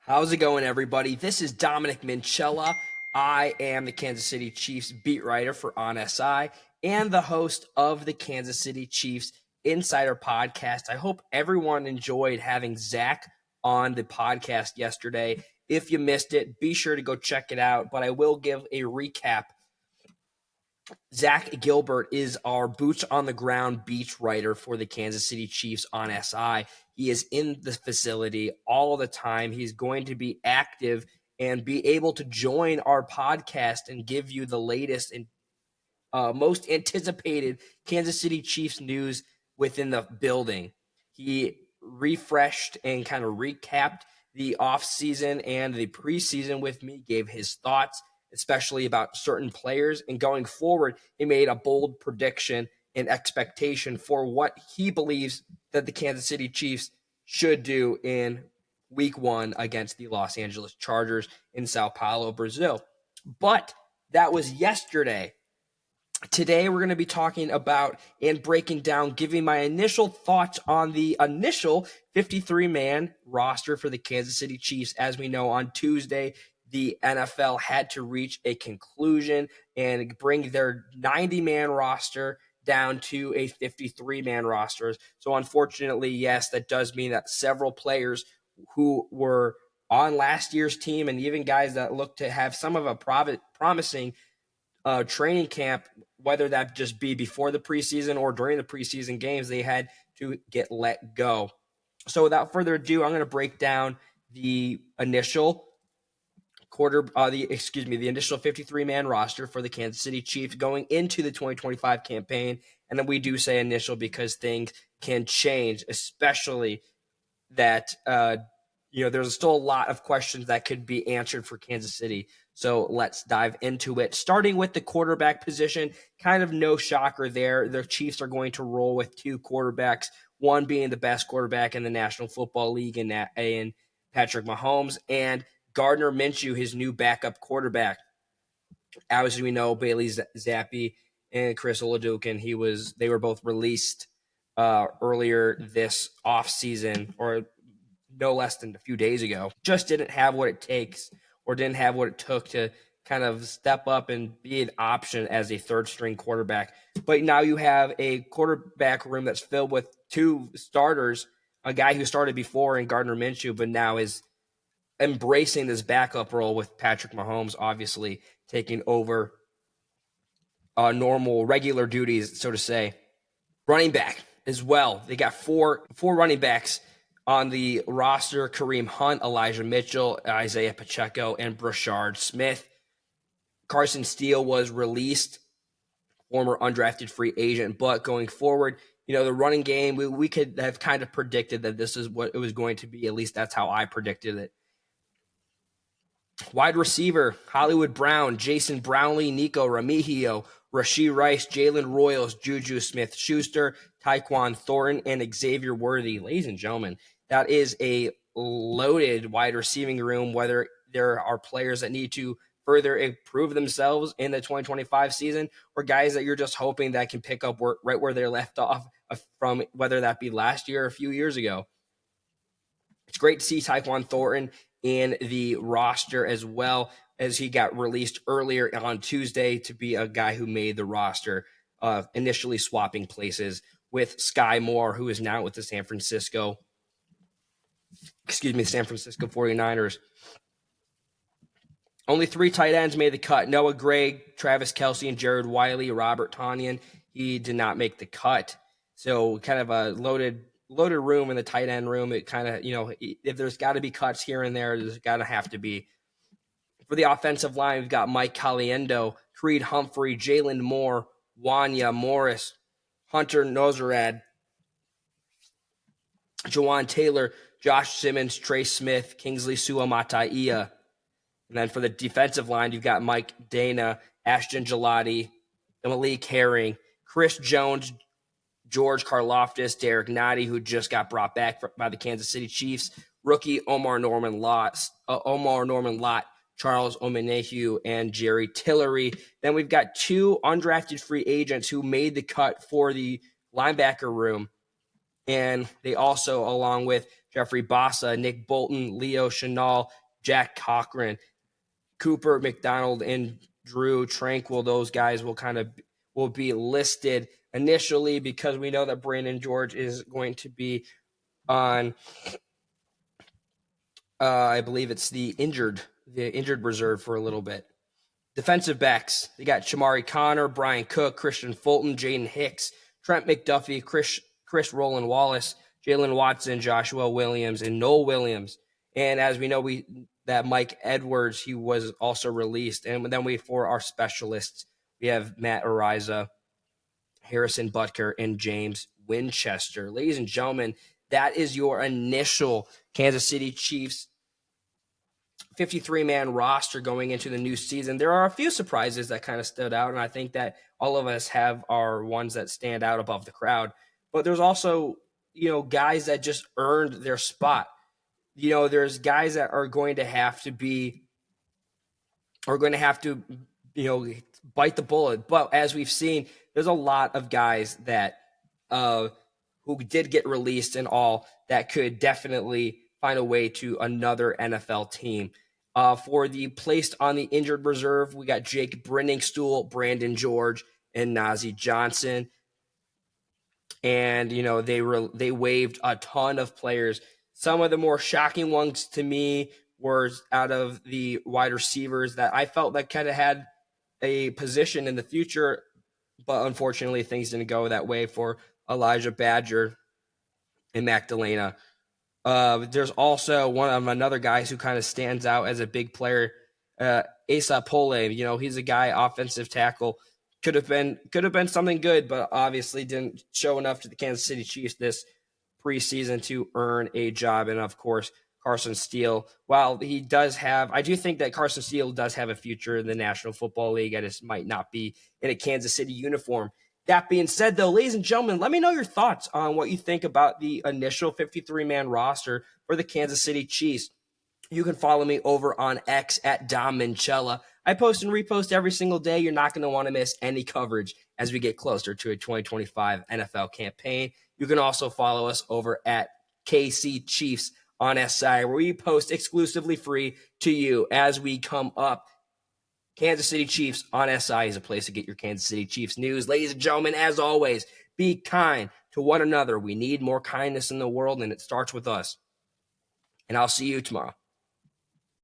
How's it going, everybody? This is Dominic Minchella. I am the Kansas City Chiefs beat writer for OnSI and the host of the Kansas City Chiefs Insider Podcast. I hope everyone enjoyed having Zach on the podcast yesterday. If you missed it, be sure to go check it out, but I will give a recap. Zach Gilbert is our boots on the ground beach writer for the Kansas City Chiefs on SI. He is in the facility all the time. He's going to be active and be able to join our podcast and give you the latest and most anticipated Kansas City Chiefs news within the building. He refreshed and kind of recapped the offseason and the preseason with me, gave his thoughts, especially about certain players. And going forward, he made a bold prediction and expectation for what he believes that the Kansas City Chiefs should do in week 1 against the Los Angeles Chargers in Sao Paulo, Brazil. But that was yesterday. Today, we're going to be talking about and breaking down, giving my initial thoughts on the initial 53-man roster for the Kansas City Chiefs. As we know, on Tuesday, the NFL had to reach a conclusion and bring their 90-man roster down to a 53-man roster. So unfortunately, yes, that does mean that several players who were on last year's team and even guys that look to have some of a promising training camp, whether that just be before the preseason or during the preseason games, they had to get let go. So without further ado, I'm going to break down the initial the initial 53-man roster for the Kansas City Chiefs going into the 2025 campaign. And then we do say initial because things can change, especially that there's still a lot of questions that could be answered for Kansas City. So let's dive into it. Starting with the quarterback position, kind of no shocker there. The Chiefs are going to roll with 2 quarterbacks, one being the best quarterback in the National Football League in Patrick Mahomes, and Gardner Minshew, his new backup quarterback. As we know, Bailey Zappi and Chris Oladokun, they were both released earlier this offseason, or no less than a few days ago. Just didn't have what it takes or didn't have what it took to kind of step up and be an option as a third-string quarterback. But now you have a quarterback room that's filled with 2 starters, a guy who started before in Gardner Minshew, but now is embracing this backup role with Patrick Mahomes, obviously taking over normal, regular duties, so to say. Running back as well. They got four running backs on the roster: Kareem Hunt, Elijah Mitchell, Isaiah Pacheco, and Brashard Smith. Carson Steele was released, former undrafted free agent, but going forward, the running game, we could have kind of predicted that this is what it was going to be. At least that's how I predicted it. Wide receiver, Hollywood Brown, Jason Brownlee, Nico Remigio, Rashee Rice, Jalen Royals, Juju Smith-Schuster, Tyquan Thornton, and Xavier Worthy. Ladies and gentlemen, that is a loaded wide receiving room, whether there are players that need to further improve themselves in the 2025 season or guys that you're just hoping that can pick up right where they left off from, whether that be last year or a few years ago. It's great to see Tyquan Thornton in the roster as well, as he got released earlier on Tuesday to be a guy who made the roster, initially swapping places with Sky Moore, who is now with the San Francisco 49ers. Only 3 tight ends made the cut: Noah Gray, Travis Kelce, and Jared Wiley. Robert Tonyan, he did not make the cut. So kind of a loaded room in the tight end room. It kind of, if there's got to be cuts here and there, there's got to have to be. For the offensive line, we've got Mike Caliendo, Creed Humphrey, Jalen Moore, Wanya Morris, Hunter Nozarad, Jawan Taylor, Josh Simmons, Trey Smith, Kingsley Suamataia. And then for the defensive line, you've got Mike Dana, Ashton Gelati, Malik Herring, Chris Jones, George Karlaftis, Derek Nottie, who just got brought back by the Kansas City Chiefs, rookie Omar Norman Lott, Charles Omenihu, and Jerry Tillery. Then we've got 2 undrafted free agents who made the cut for the linebacker room. And they also, along with Jeffrey Bassa, Nick Bolton, Leo Chenal, Jack Cochran, Cooper McDonald, and Drew Tranquil. Those guys will be listed initially because we know that Brandon George is going to be on I believe it's the injured reserve for a little bit. Defensive backs, they got Shamari Connor, Brian Cook, Christian Fulton, Jaden Hicks, Trent McDuffie, Chris Roland Wallace, Jalen Watson, Joshua Williams, and Noel Williams. And as we know, that Mike Edwards, he was also released. And then for our specialists, we have Matt Ariza, Harrison Butker, and James Winchester. Ladies and gentlemen, that is your initial Kansas City Chiefs 53-man roster going into the new season. There are a few surprises that kind of stood out, and I think that all of us have our ones that stand out above the crowd. But there's also, guys that just earned their spot. There's guys that are going to have to bite the bullet. But as we've seen, there's a lot of guys that who did get released and all that could definitely find a way to another NFL team. For the placed on the injured reserve, we got Jake Brenningstool, Brandon George, and Nazeeh Johnson. And, they waived a ton of players. Some of the more shocking ones to me were out of the wide receivers that I felt that kind of had a position in the future, but unfortunately things didn't go that way for Elijah Badger and Mac Delana. There's also another guy who kind of stands out as a big player, Asa Pole. He's a guy, offensive tackle, could have been something good, but obviously didn't show enough to the Kansas City Chiefs this preseason to earn a job. And of course, Carson Steele. While I do think that Carson Steele does have a future in the National Football League. I just might not be in a Kansas City uniform. That being said, though, ladies and gentlemen, let me know your thoughts on what you think about the initial 53-man roster for the Kansas City Chiefs. You can follow me over on X at Dom Minchella. I post and repost every single day. You're not going to want to miss any coverage as we get closer to a 2025 NFL campaign. You can also follow us over at KC Chiefs on SI, where we post exclusively free to you as we come up. Kansas City Chiefs on SI is a place to get your Kansas City Chiefs news. Ladies and gentlemen, as always, be kind to one another. We need more kindness in the world, and it starts with us. And I'll see you tomorrow.